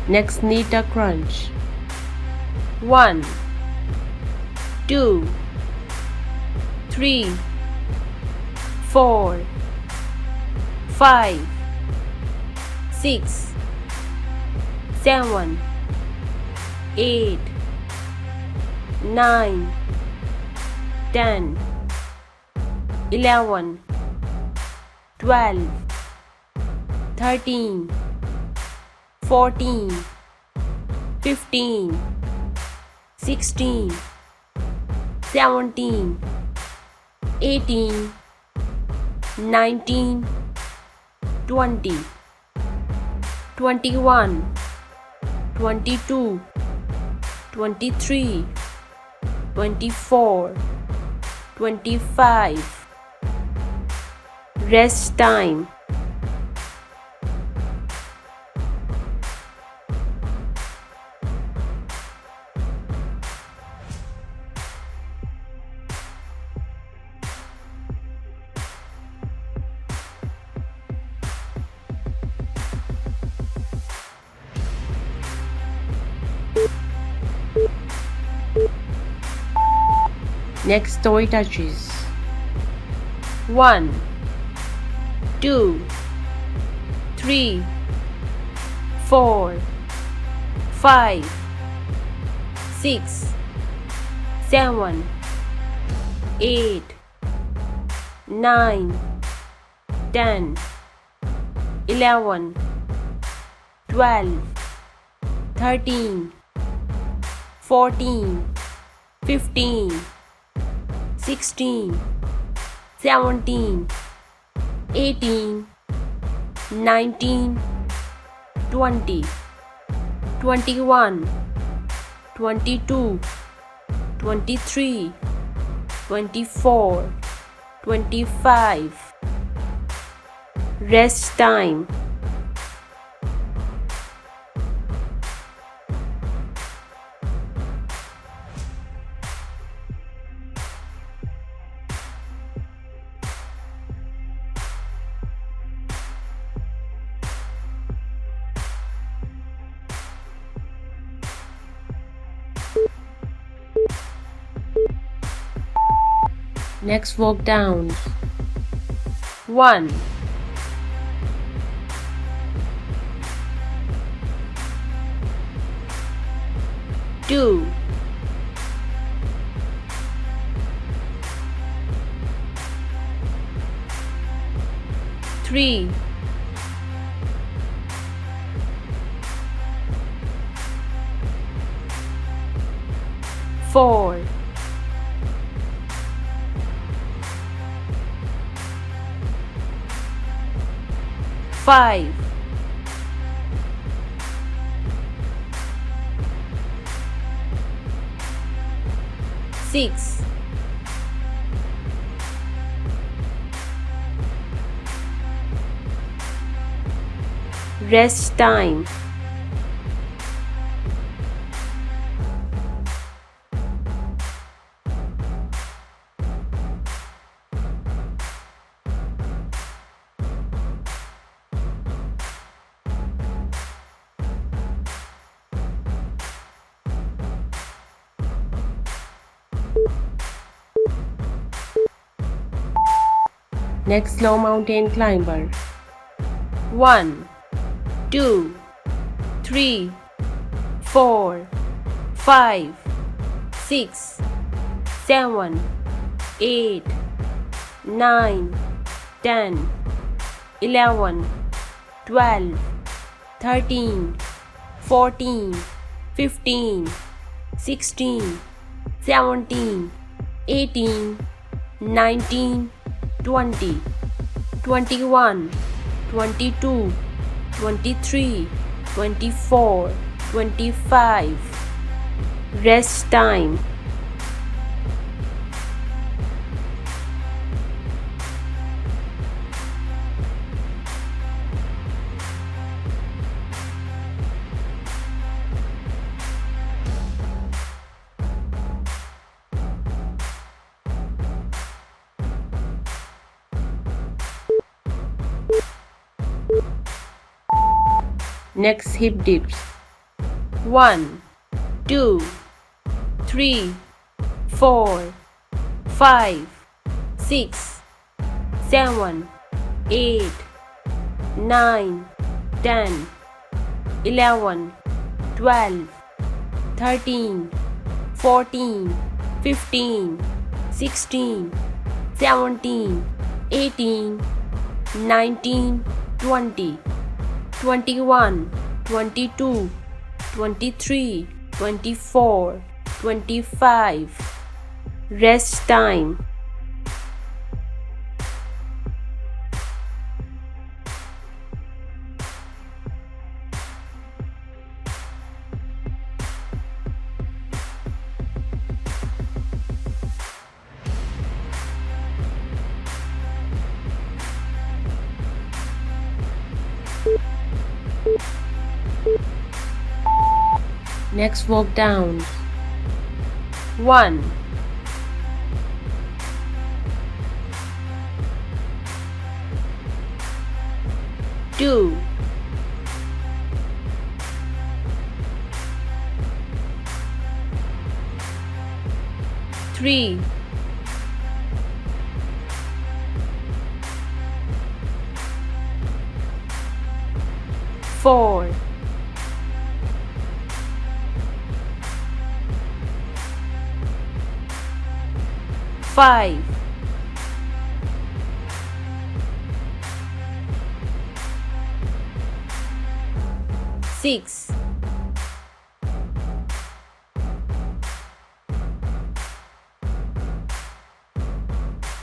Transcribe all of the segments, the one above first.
Next, Nita crunch. 1, 2, 3, 4, 5, 6, 7, 8, 9, 10, 11, 12, 13, 14, 15, 16, 17, 18, 19, 20, 21, 22, 23, 24, 25. Rest time. Next, toy touches. 1, 2, 3, 4, 5, 6, 7, 8, 9, 10, 11, 12, 13, 14, 15, 16, 17, 18, 19, 20, 21, 22, 23, 24, 25. Rest time. Next, walk down. 1, 2, 3, 4, 5, 6, 7. Rest time. Next, slow mountain climber. 1, 2, 3, 4, 5, 6, 7, 8, 9, 10, 11, 12, 13, 14, 15, 16, 17, 18, 19, 20, 21, 22, 23, 24, 25. Rest time. Next, hip dips. 1, 2, 3, 4, 5, 6, 7, 8, 9, 10, 11, 12, 13, 14, 15, 16, 17, 18, 19, 20, 21, 22, 23, 24, 25. Rest time. Next, walk down. 1, 2, 3, 4, 5, 6, 7.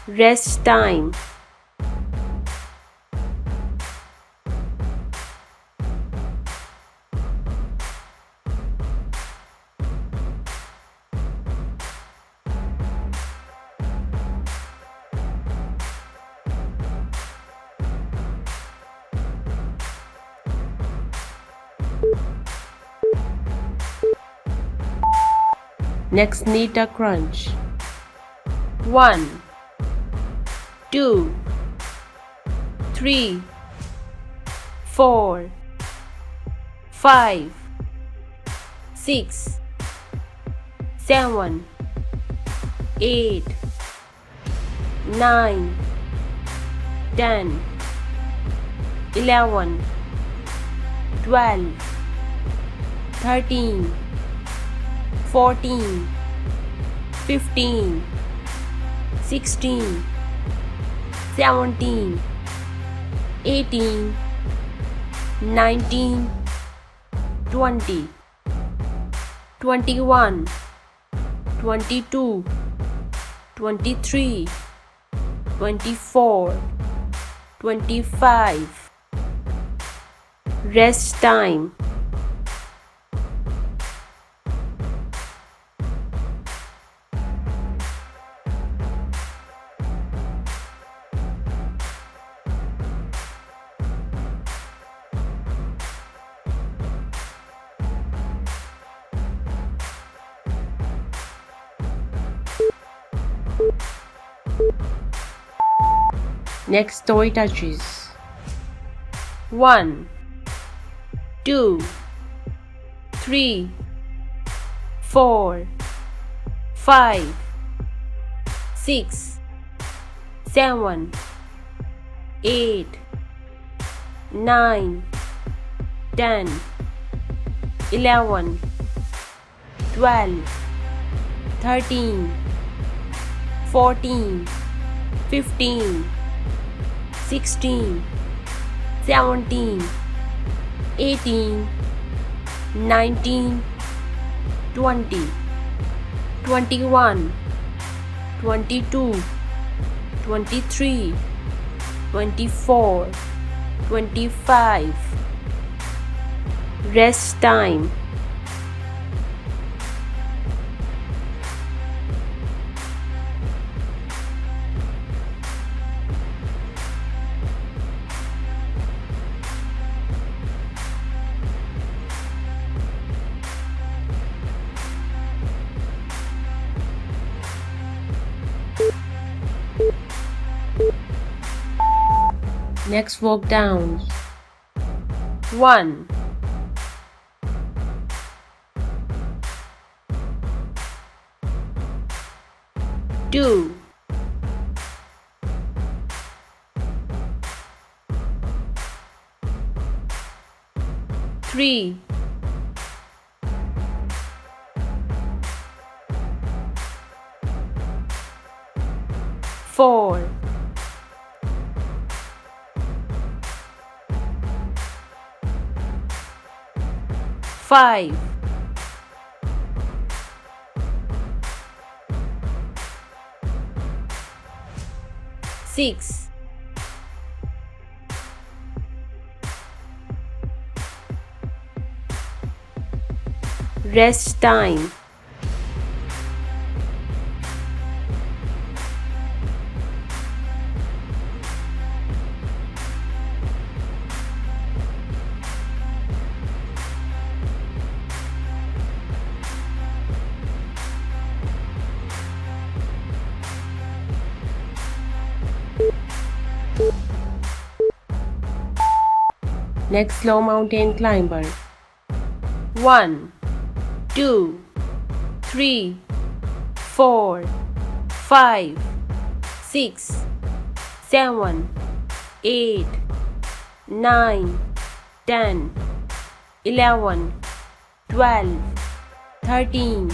Rest time. Next, Nita crunch. 1, 2, 3, 4, 5, 6, 7, 8, 9, 10, 11, 12, 13, 14, 15, 16, 17, 18, 19, 20, 21, 22, 23, 24, 25. Rest time. Next, toy touches. 1, 2, 3, 4, 5, 6, 7, 8, 9, 10, 11, 12, 13, 14, 15, 16, 17, 18, 19, 20, 21, 22, 23, 24, 25. Rest time. Next, walk down. 1, 2, 3, 4, 5, 6, 7. Rest time. Next slow mountain climber. 1, 2, 3, 4, 5, 6, 7, 8, 9, 10, 11, 12, 13,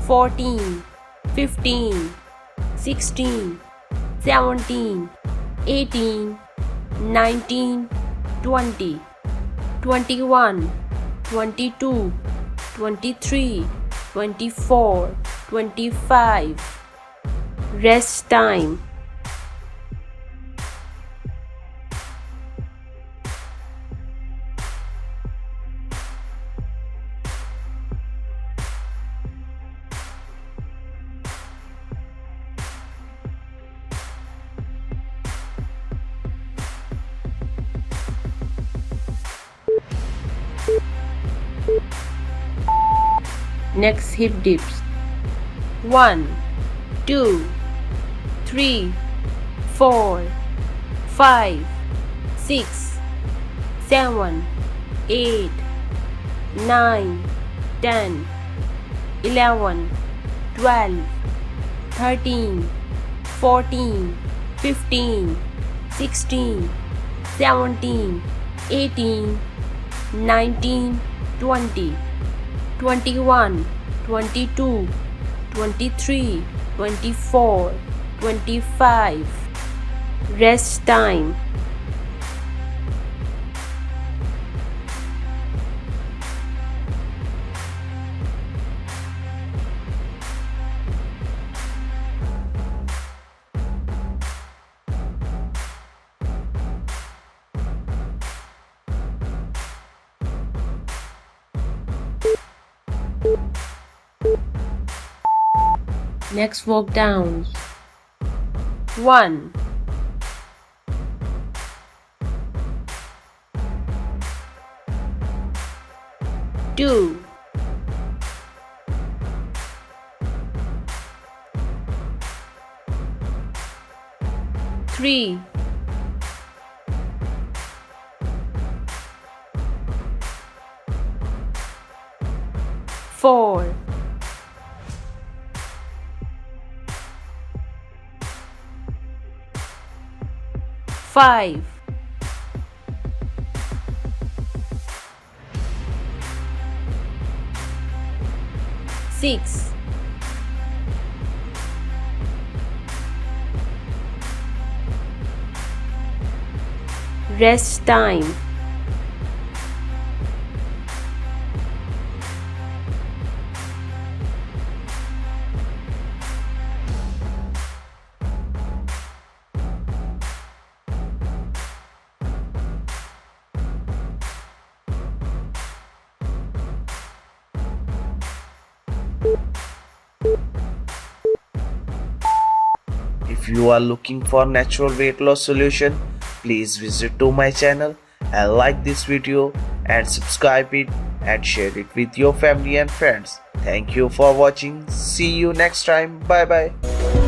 14, 15, 16, 17, 18, 19, 20, 21, 22, 23, 24, 25. Rest time. Next hip dips. 1, 2, 3, 4, 5, 6, 7, 8, 9, 10, 11, 12, 13, 14, 15, 16, 17, 18, 19, 20, 21, 22, 23, 24, 25. Rest time. Next walk downs. 1, 2, 3, 4, 5, 6, 7. Rest time. If you are looking for natural weight loss solution, please visit to my channel and like this video and subscribe it and share it with your family and friends. Thank you for watching. See you next time. Bye bye.